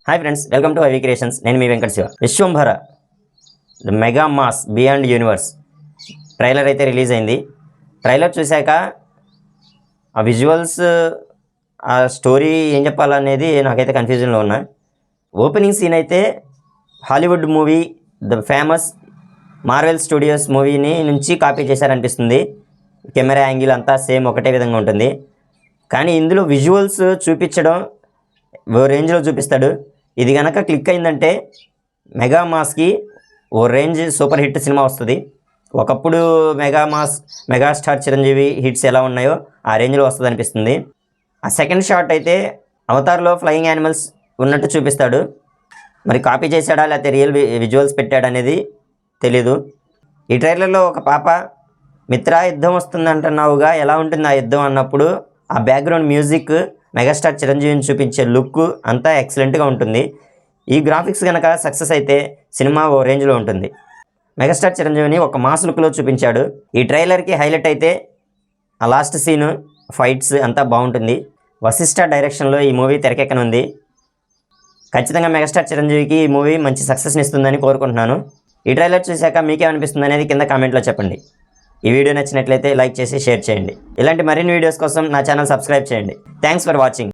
Hi friends, welcome to IV creations. నేను మీ Venkata Shiva. Vishwambhara the mega mass beyond universe trailer అయితే release అయింది. Trailer చూశాక ఆ విజువల్స్, ఆ స్టోరీ ఏం చెప్పాలనేది నాకైతే కన్ఫ్యూజన్లో ఉన్నా. ఓపెనింగ్ సీన్ అయితే Hollywood movie the famous Marvel studios మూవీని నుంచి కాపీ చేశారనిపిస్తుంది. కెమెరా యాంగిల్ అంతా సేమ్ ఒకటే విధంగా ఉంటుంది. కానీ ఇందులో విజువల్స్ చూపించడం ఓ రేంజ్లో చూపిస్తాడు. ఇది కనుక క్లిక్ అయిందంటే మెగా మాస్కి ఓ రేంజ్ సూపర్ హిట్ సినిమా వస్తుంది. ఒకప్పుడు మెగాస్టార్ చిరంజీవి హిట్స్ ఎలా ఉన్నాయో ఆ రేంజ్లో వస్తుంది అనిపిస్తుంది. ఆ సెకండ్ షాట్ అయితే అవతార్లో ఫ్లయింగ్ యానిమల్స్ ఉన్నట్టు చూపిస్తాడు. మరి కాపీ చేశాడా లేకపోతే రియల్ విజువల్స్ పెట్టాడా అనేది తెలీదు. ఈ ట్రైలర్లో ఒక పాప మిత్రా యుద్ధం వస్తుంది అంటున్నావుగా, ఎలా ఉంటుంది ఆ యుద్ధం అన్నప్పుడు ఆ బ్యాక్గ్రౌండ్ మ్యూజిక్, మెగాస్టార్ చిరంజీవిని చూపించే లుక్ అంతా ఎక్సలెంట్గా ఉంటుంది. ఈ గ్రాఫిక్స్ కనుక సక్సెస్ అయితే సినిమా ఓ రేంజ్లో ఉంటుంది. మెగాస్టార్ చిరంజీవిని ఒక మాస్ లుక్లో చూపించాడు. ఈ ట్రైలర్కి హైలైట్ అయితే ఆ లాస్ట్ సీను, ఫైట్స్ అంతా బాగుంటుంది. వశిష్ఠ డైరెక్షన్లో ఈ మూవీ తెరకెక్కనుంది. ఖచ్చితంగా మెగాస్టార్ చిరంజీవికి ఈ మూవీ మంచి సక్సెస్ని ఇస్తుందని కోరుకుంటున్నాను. ఈ ట్రైలర్ చూశాక మీకేమనిపిస్తుంది అనేది కింద కామెంట్లో చెప్పండి. ఈ వీడియో నచ్చినట్లయితే లైక్ చేసి షేర్ చేయండి. ఇలాంటి మరిన్ని వీడియోస్ కోసం నా ఛానల్ సబ్స్క్రైబ్ చేయండి. Thanks for watching.